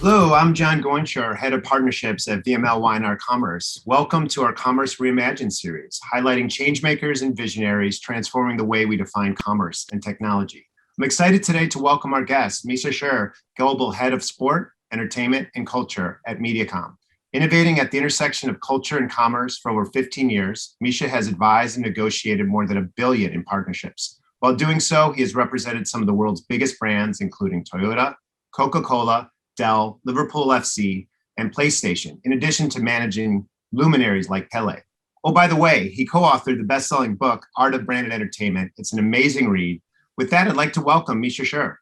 Hello, I'm John Goynshor, Head of Partnerships at VMLY&R Commerce. Welcome to our Commerce Reimagined series, highlighting changemakers and visionaries transforming the way we define commerce and technology. I'm excited today to welcome our guest, Misha Sher, Global Head of Sport, Entertainment, and Culture at Mediacom. Innovating at the intersection of culture and commerce for over 15 years, Misha has advised and negotiated more than $1 billion in partnerships. While doing so, he has represented some of the world's biggest brands, including Toyota, Coca-Cola, Dell, Liverpool FC, and PlayStation, in addition to managing luminaries like Pele. Oh, by the way, he co-authored the best-selling book, Art of Branded Entertainment. It's an amazing read. With that, I'd like to welcome Misha Sher.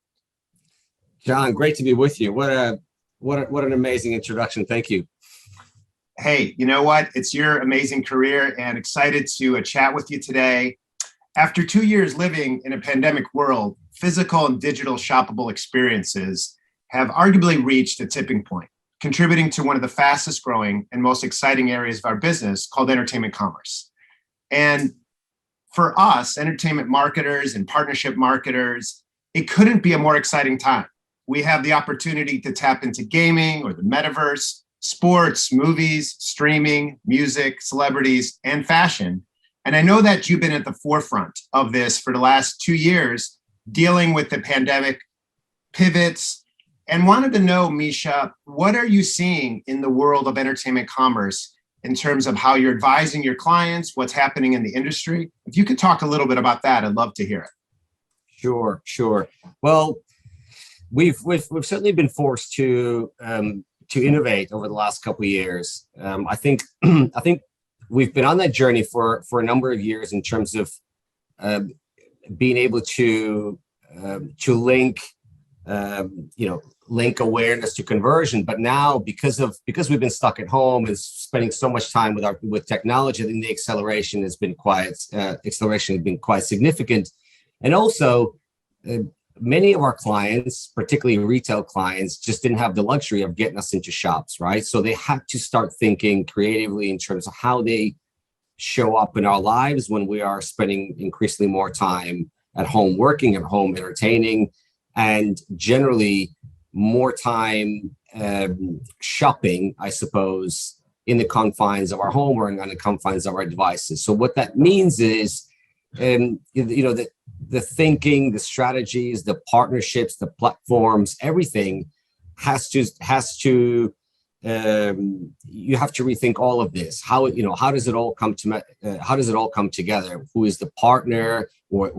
John, great to be with you. What an amazing introduction. Thank you. Hey, you know what? It's your amazing career and excited to chat with you today. After 2 years living in a pandemic world, physical and digital shoppable experiences have arguably reached a tipping point, contributing to one of the fastest growing and most exciting areas of our business called entertainment commerce. And for us, entertainment marketers and partnership marketers, it couldn't be a more exciting time. We have the opportunity to tap into gaming or the metaverse, sports, movies, streaming, music, celebrities, and fashion. And I know that you've been at the forefront of this for the last 2 years, dealing with the pandemic pivots, and wanted to know, Misha, what are you seeing in the world of entertainment commerce in terms of how you're advising your clients, what's happening in the industry? If you could talk a little bit about that, I'd love to hear it. Sure. Well, we've certainly been forced to innovate over the last couple of years. I think we've been on that journey for a number of years in terms of being able to link awareness to conversion. But now, because we've been stuck at home and spending so much time with technology, I think the acceleration has been quite significant. And also, many of our clients, particularly retail clients, just didn't have the luxury of getting us into shops, right? So they had to start thinking creatively in terms of how they show up in our lives when we are spending increasingly more time at home working, at home entertaining, and generally more time shopping, I suppose, in the confines of our home or on the confines of our devices. So what that means is, the thinking, the strategies, the partnerships, the platforms, everything has to you have to rethink all of this. How does it all come together? Who is the partner or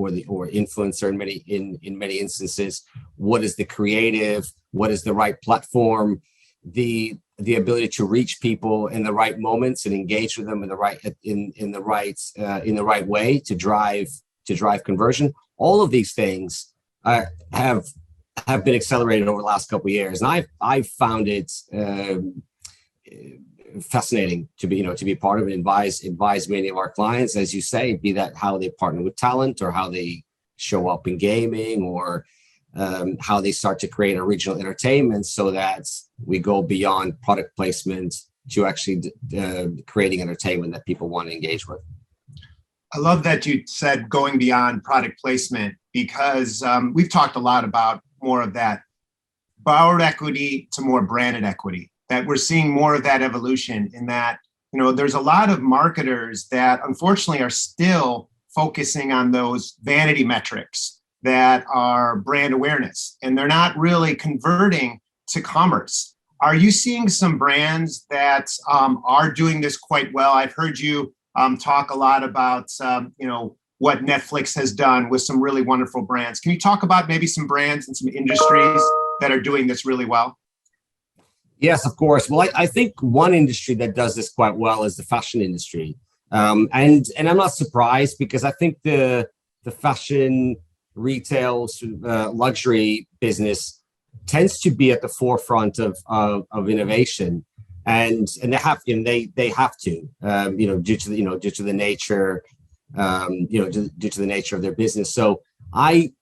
influencer in many instances? What is the creative? What is the right platform? The ability to reach people in the right moments and engage with them in the right way to drive conversion. All of these things have been accelerated over the last couple of years, and I've found it fascinating to be part of it. Advise many of our clients, as you say, be that how they partner with talent or how they show up in gaming or how they start to create original entertainment, so that we go beyond product placement to actually creating entertainment that people want to engage with. I love that you said going beyond product placement, because we've talked a lot about more of that borrowed equity to more branded equity, that we're seeing more of that evolution in that, there's a lot of marketers that unfortunately are still focusing on those vanity metrics that are brand awareness, and they're not really converting to commerce. Are you seeing some brands that are doing this quite well? I've heard you talk a lot about, what Netflix has done with some really wonderful brands. Can you talk about maybe some brands and some industries that are doing this really well? Yes, of course. Well, I think one industry that does this quite well is the fashion industry. And I'm not surprised, because I think the fashion retail luxury business tends to be at the forefront of innovation. And they have to, due to the nature, due to the nature of their business. So I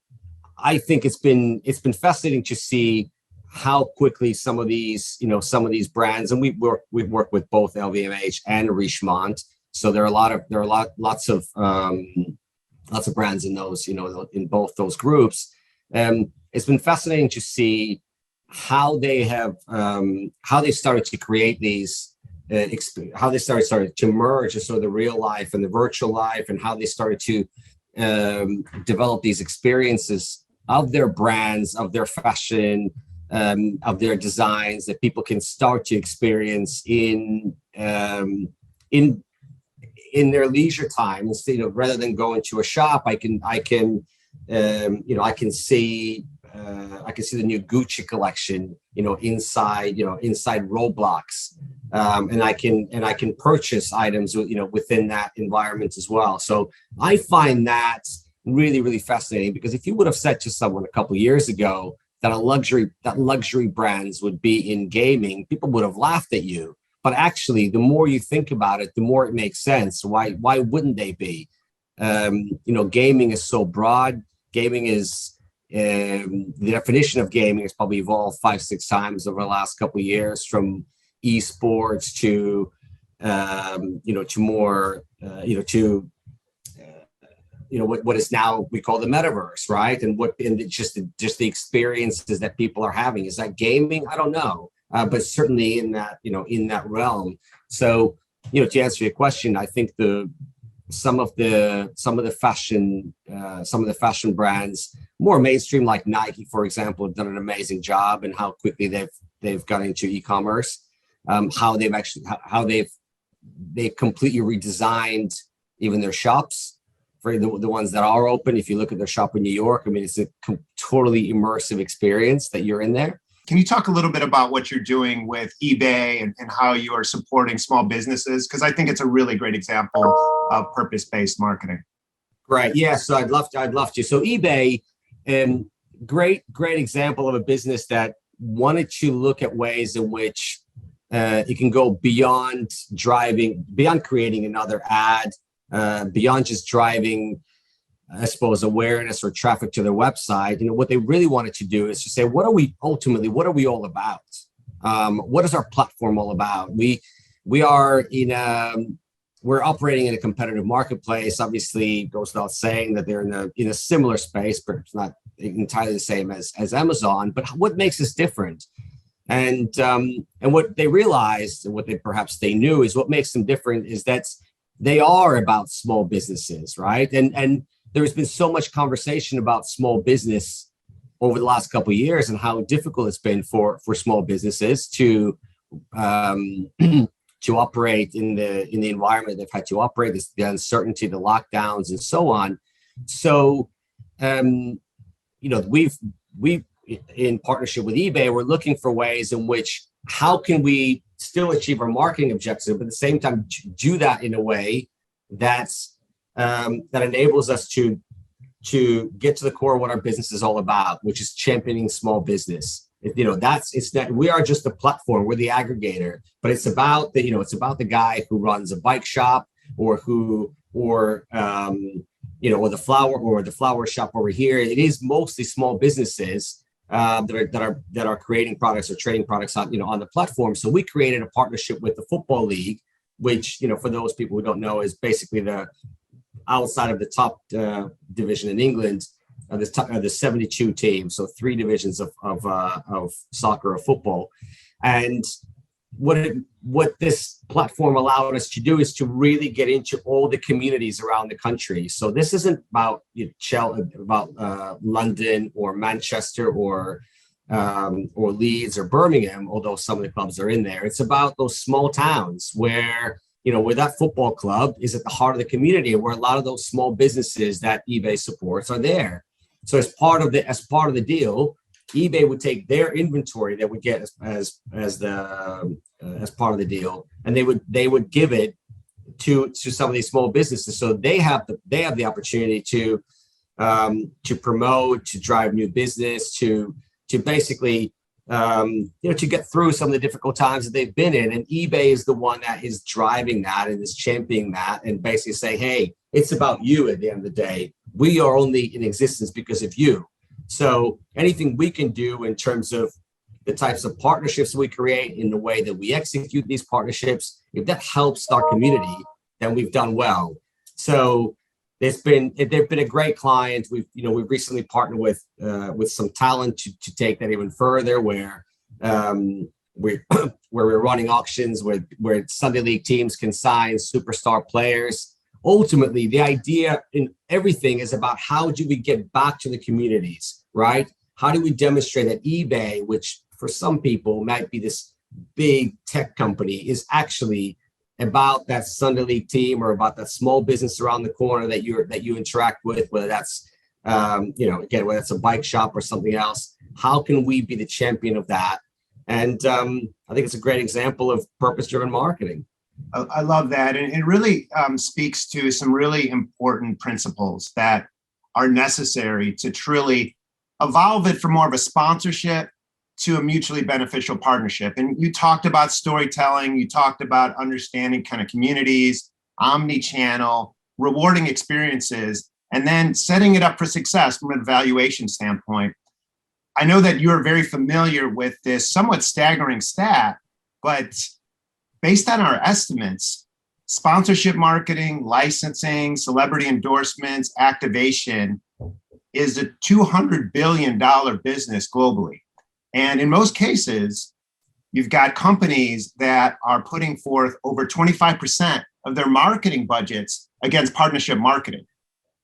think it's been fascinating to see how quickly some of these brands, and we've worked with both LVMH and Richemont. So there are lots of brands in those, in both those groups. It's been fascinating to see how they have how they started to create these how they started to merge sort of the real life and the virtual life, and how they started to develop these experiences of their brands, of their fashion, of their designs that people can start to experience in their leisure time. Instead of, rather than going to a shop, I can see the new Gucci collection, inside Roblox, and I can purchase items, within that environment as well. So I find that really, really fascinating, because if you would have said to someone a couple of years ago that luxury brands would be in gaming, people would have laughed at you. But actually, the more you think about it, the more it makes sense. Why wouldn't they be? Gaming is so broad. Gaming is the definition of gaming has probably evolved 5-6 times over the last couple of years, from esports to more what is now we call the metaverse, right? And just the experiences that people are having. Is that gaming? I don't know. But certainly in that realm. So, to answer your question, I think some of the fashion brands, more mainstream, like Nike, for example, have done an amazing job in how quickly they've got into e-commerce. How they've completely redesigned even their shops for the ones that are open. If you look at their shop in New York, I mean, it's a totally immersive experience that you're in there. Can you talk a little bit about what you're doing with eBay and how you are supporting small businesses? Because I think it's a really great example of purpose-based marketing. Right. Yeah. So I'd love to. So eBay, great example of a business that wanted to look at ways in which it can go beyond creating another ad, beyond just driving, I suppose, awareness or traffic to their website. What they really wanted to do is to say, what are we all about? What is our platform all about? We're operating in a competitive marketplace. Obviously, it goes without saying that they're in a similar space, but it's not entirely the same as Amazon. But what makes us different? And what they realized, and what they knew, is what makes them different is that they are about small businesses, right? And there's been so much conversation about small business over the last couple of years and how difficult it's been for small businesses to operate in the environment they've had to operate, the uncertainty, the lockdowns, and so on. So, we've in partnership with eBay, we're looking for ways in which how can we still achieve our marketing objective, but at the same time do that in a way that enables us to get to the core of what our business is all about, which is championing small business. We are just a platform. We're the aggregator, but it's about the guy who runs a bike shop or the flower shop over here. It is mostly small businesses that are creating products or trading products on the platform. So we created a partnership with the Football League, which, for those people who don't know, is basically the outside of the top division in England. The 72 teams, so 3 divisions of soccer or football. And what this platform allowed us to do is to really get into all the communities around the country. So this isn't about London or Manchester or Leeds or Birmingham, although some of the clubs are in there. It's about those small towns where that football club is at the heart of the community, where a lot of those small businesses that eBay supports are there. So as part of the deal, eBay would take their inventory that we get as part of the deal, and they would give it to some of these small businesses. So they have the opportunity to promote, to drive new business, to basically to get through some of the difficult times that they've been in. And eBay is the one that is driving that and is championing that, and basically say, hey, it's about you at the end of the day. We are only in existence because of you. So anything we can do in terms of the types of partnerships we create, in the way that we execute these partnerships, if that helps our community, then we've done well. So they've been a great client. We've recently partnered with some talent to take that even further, where we're where we're running auctions where Sunday League teams can sign superstar players. Ultimately, the idea in everything is about how do we get back to the communities, right? How do we demonstrate that eBay, which for some people might be this big tech company, is actually about that Sunday League team or about that small business around the corner that you interact with, whether that's again, whether it's a bike shop or something else. How can we be the champion of that? And I think it's a great example of purpose-driven marketing. I love that. And it really speaks to some really important principles that are necessary to truly evolve it from more of a sponsorship to a mutually beneficial partnership. And you talked about storytelling, you talked about understanding kind of communities, omni-channel, rewarding experiences, and then setting it up for success from an evaluation standpoint. I know that you're very familiar with this somewhat staggering stat, but based on our estimates, sponsorship marketing, licensing, celebrity endorsements, activation is a $200 billion business globally. And in most cases, you've got companies that are putting forth over 25% of their marketing budgets against partnership marketing.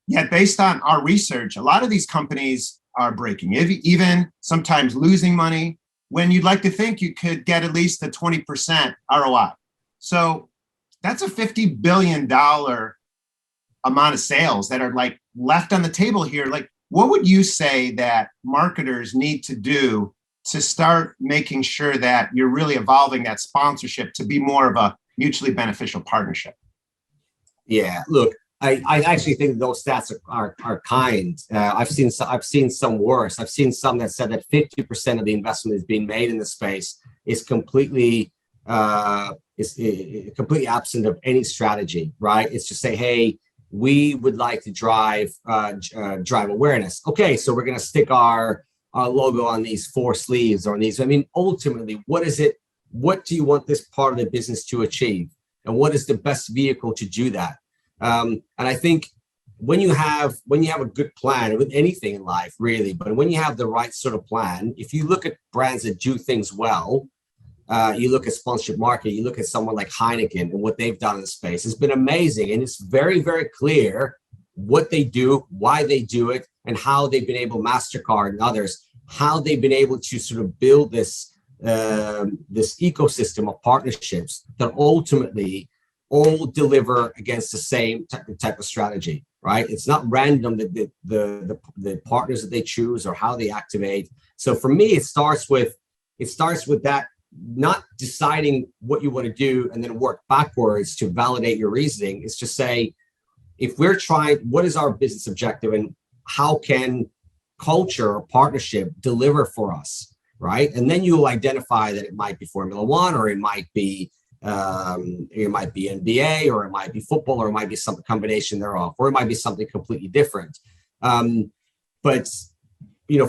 Yet based on our research, a lot of these companies are breaking even, sometimes losing money, when you'd like to think you could get at least a 20% ROI. So that's a $50 billion amount of sales that are like left on the table here. Like, what would you say that marketers need to do to start making sure that you're really evolving that sponsorship to be more of a mutually beneficial partnership? Yeah, look, I actually think those stats are kind. I've seen some worse. I've seen some that said that 50% of the investment is being made in the space is completely absent of any strategy, right? It's just say, hey, we would like to drive awareness. Okay, so we're going to stick our logo on these 4 sleeves or on these. I mean, ultimately, what is it? What do you want this part of the business to achieve? And what is the best vehicle to do that? And I think when you have a good plan with anything in life, really, but when you have the right sort of plan, if you look at brands that do things well, you look at sponsorship marketing, you look at someone like Heineken and what they've done in the space, it's been amazing. And it's very, very clear what they do, why they do it, and how they've been able, MasterCard and others, how they've been able to sort of build this ecosystem of partnerships that ultimately all deliver against the same type of strategy, right? It's not random that the partners that they choose or how they activate. So for me, it starts with that, not deciding what you want to do and then work backwards to validate your reasoning. It's just say, if we're trying, what is our business objective and how can culture or partnership deliver for us, right? And then you'll identify that it might be Formula One, or it might be NBA, or it might be football, or it might be some combination thereof, or it might be something completely different. But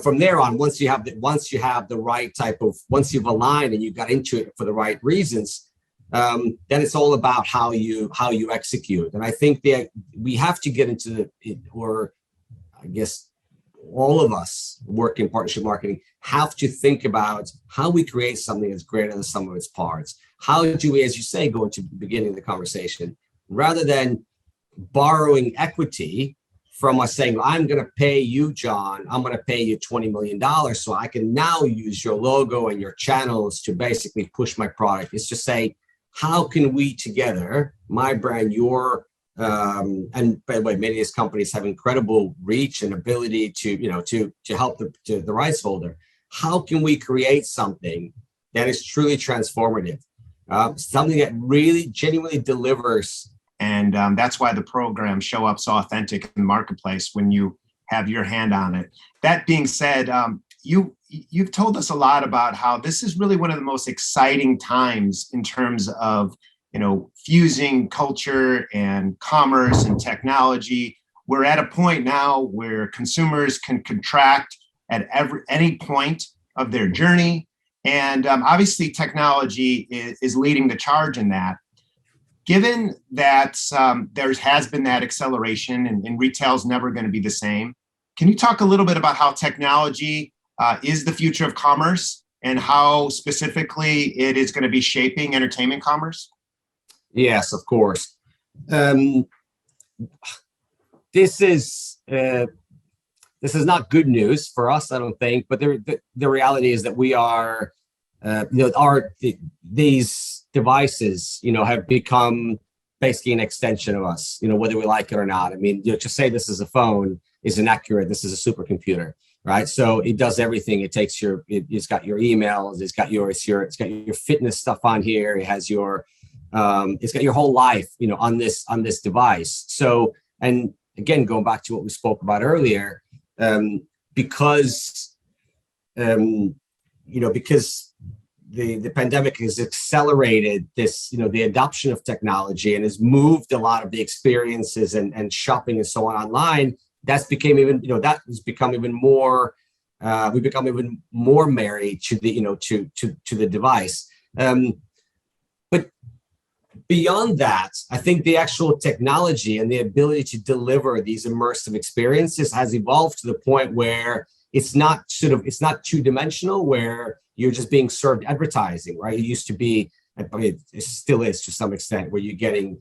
from there on, once you have the right type of, once you've aligned and you got into it for the right reasons, then it's all about how you execute. And I think that we have to get into or I guess all of us work in partnership marketing have to think about how we create something that's greater than the sum of its parts. How do we, as you say, go into the beginning of the conversation, rather than borrowing equity from us saying, I'm going to pay you, John, I'm going to pay you $20 million so I can now use your logo and your channels to basically push my product. It's just say, how can we together, my brand, your, and by the way, many of these companies have incredible reach and ability to help the rights holder. How can we create something that is truly transformative? Something that really genuinely delivers. And that's why the programs show up so authentic in the marketplace when you have your hand on it. That being said, you've told us a lot about how this is really one of the most exciting times in terms of fusing culture and commerce and technology. We're at a point now where consumers can contract at any point of their journey. And obviously technology is leading the charge in that. given that there has been that acceleration and retail is never going to be the same, can you talk a little bit about how technology is the future of commerce and how specifically it is going to be shaping entertainment commerce? Yes, of course. This is not good news for us, I don't think. But the reality is that we are, these devices, have become basically an extension of us. Whether we like it or not. I mean, to say this is a phone is inaccurate. This is a supercomputer, right? So it does everything. It takes it's got your emails. It's got your fitness stuff on here. It has your it's got your whole life, on this device. So, and again, going back to what we spoke about earlier, because the pandemic has accelerated this, the adoption of technology and has moved a lot of the experiences and shopping and so on online. That's became even, that has become even more. We become even more married to the, to the device. But beyond that, I think the actual technology and the ability to deliver these immersive experiences has evolved to the point where it's not two-dimensional, where you're just being served advertising, right? It used to be, I mean, it still is to some extent, where you're getting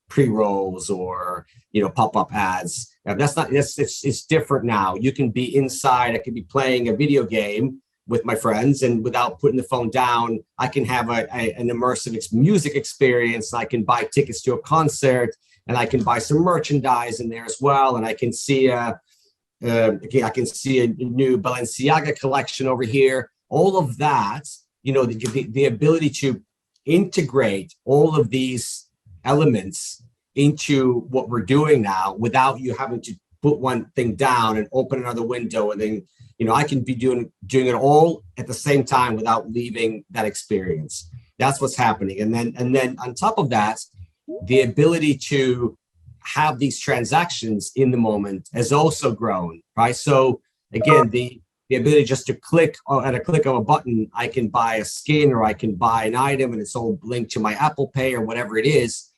pre-rolls or pop-up ads. That's not. It's different now. You can be inside. I could be playing a video game with my friends, and without putting the phone down, I can have an immersive music experience. I can buy tickets to a concert, and I can buy some merchandise in there as well. And I can see I can see a new Balenciaga collection over here. All of that, the ability to integrate all of these elements into what we're doing now without you having to put one thing down and open another window, and then I can be doing it all at the same time without leaving that experience. That's what's happening. And then on top of that, the ability to have these transactions in the moment has also grown, right? So again, the ability just to click at a click of a button, I can buy a skin or I can buy an item, and it's all linked to my Apple Pay or whatever it is.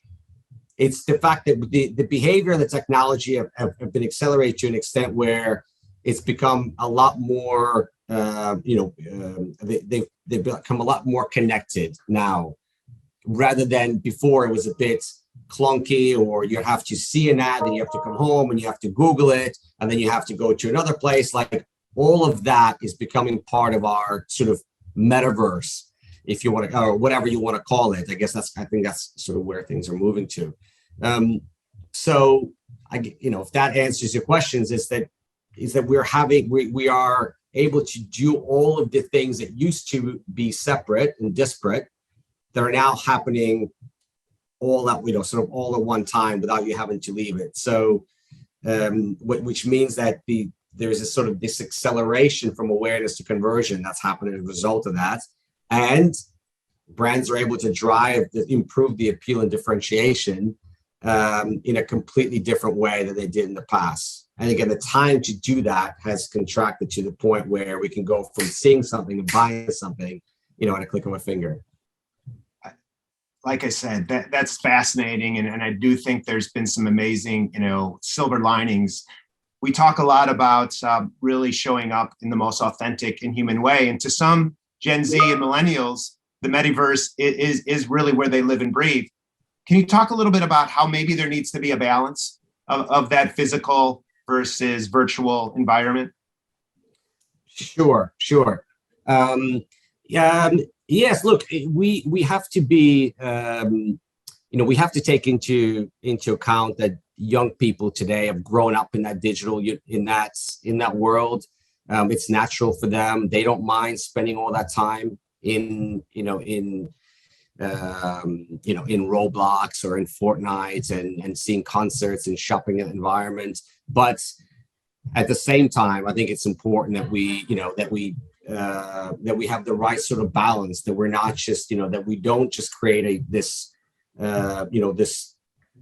It's the fact that the behavior and the technology have been accelerated to an extent where it's become a lot more, they've become a lot more connected now, rather than before. It was a bit clunky, or you have to see an ad and you have to come home and you have to Google it, and then you have to go to another place. Like, all of that is becoming part of our sort of metaverse, if you want to, or whatever you want to call it. I think that's sort of where things are moving to. So if that answers your questions, is that we are able to do all of the things that used to be separate and disparate that are now happening all at, sort of all at one time without you having to leave it. So, which means that there's a sort of this acceleration from awareness to conversion that's happening as a result of that. And brands are able to improve the appeal and differentiation in a completely different way than they did in the past. And again, the time to do that has contracted to the point where we can go from seeing something to buying something, at a click of a finger. Like I said, that's fascinating. And I do think there's been some amazing, silver linings. We talk a lot about really showing up in the most authentic and human way. And to some Gen Z and millennials, the metaverse is really where they live and breathe. Can you talk a little bit about how maybe there needs to be a balance of that physical versus virtual environment? Sure. Yes, look, we have to be, we have to take into account that young people today have grown up in that digital, in that world. It's natural for them. They don't mind spending all that time in Roblox or in Fortnite and seeing concerts and shopping environments. But at the same time, I think it's important that we have the right sort of balance, that we're not just, that we don't just create this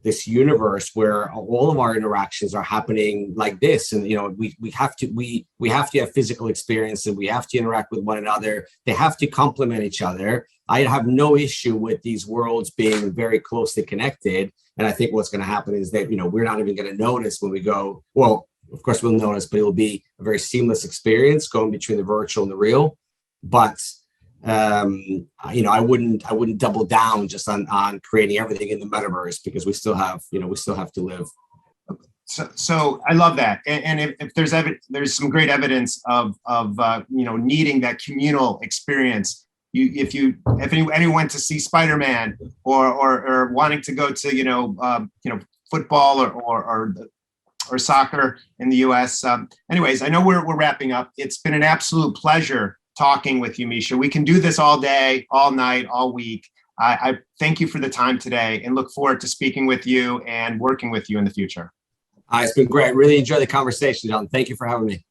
this universe where all of our interactions are happening like this. And, we have to have physical experience, and we have to interact with one another. They have to complement each other. I have no issue with these worlds being very closely connected. And I think what's going to happen is that, we're not even going to notice when we go, well, of course we'll notice, but it'll be a very seamless experience going between the virtual and the real. But I wouldn't double down just on creating everything in the metaverse, because we still have to live. So I love that. And if there's some great evidence of needing that communal experience. If anyone went to see Spider-Man or wanting to go to football or soccer in the US. Anyways, I know we're wrapping up. It's been an absolute pleasure talking with you, Misha. We can do this all day, all night, all week. I thank you for the time today and look forward to speaking with you and working with you in the future. It's been great. Really enjoyed the conversation, John. Thank you for having me.